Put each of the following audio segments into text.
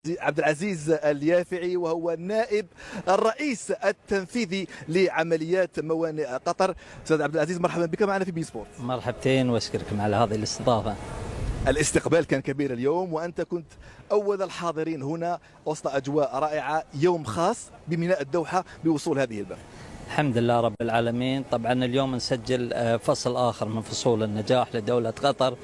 عبد العزيز اليافعي، وهو النائب الرئيس التنفيذي لعمليات موانئ قطر. استاذ عبد العزيز، مرحبا بك معنا في بي سبورت. مرحبتين واشكركم على هذه الاستضافة. الاستقبال كان كبير اليوم، وأنت كنت أول الحاضرين هنا وسط أجواء رائعة، يوم خاص بميناء الدوحة بوصول هذه الباخرة. الحمد لله رب العالمين. طبعا اليوم نسجل فصل آخر من فصول النجاح لدولة قطر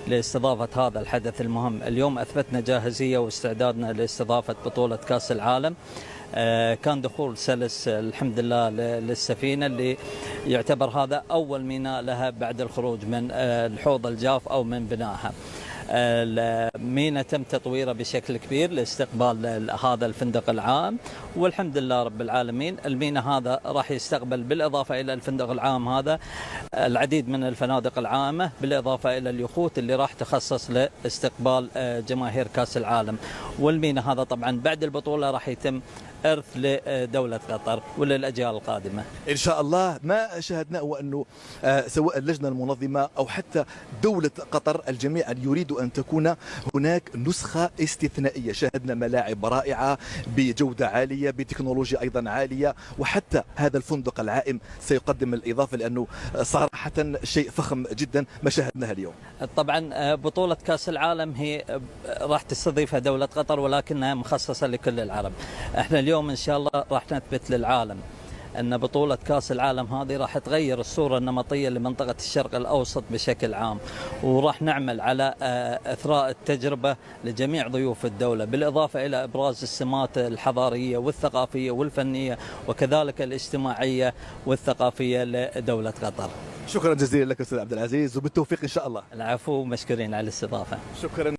لاستضافة هذا الحدث المهم. اليوم أثبتنا جاهزية واستعدادنا لاستضافة بطولة كأس العالم. كان دخول سلس الحمد لله للسفينة اللي يعتبر هذا أول ميناء لها بعد الخروج من الحوض الجاف أو من بنائها. الميناء تم تطويره بشكل كبير لاستقبال هذا الفندق العام، والحمد لله رب العالمين. الميناء هذا راح يستقبل بالإضافة إلى الفندق العام هذا العديد من الفنادق العامة، بالإضافة إلى اليخوت اللي راح تخصص لاستقبال جماهير كأس العالم. والميناء هذا طبعا بعد البطولة راح يتم إرث لدولة قطر وللأجيال القادمة إن شاء الله. ما شاهدناه هو أنه سواء اللجنة المنظمة أو حتى دولة قطر، الجميع يريد أن تكون هناك نسخة استثنائية. شاهدنا ملاعب رائعة بجودة عالية بتكنولوجيا أيضا عالية، وحتى هذا الفندق العائم سيقدم الإضافة، لأنه صراحة شيء فخم جدا ما شاهدناه اليوم. طبعا بطولة كأس العالم هي راح تستضيفها دولة قطر، ولكنها مخصصة لكل العرب. احنا اليوم إن شاء الله راح نثبت للعالم أن بطولة كأس العالم هذه راح تغير الصورة النمطية لمنطقة الشرق الأوسط بشكل عام، وراح نعمل على إثراء التجربة لجميع ضيوف الدولة، بالإضافة إلى إبراز السمات الحضارية والثقافية والفنية وكذلك الاجتماعية والثقافية لدولة قطر. شكرا جزيلا لك أستاذ عبد العزيز، وبالتوفيق إن شاء الله. العفو، مشكورين على الاستضافة. شكرا.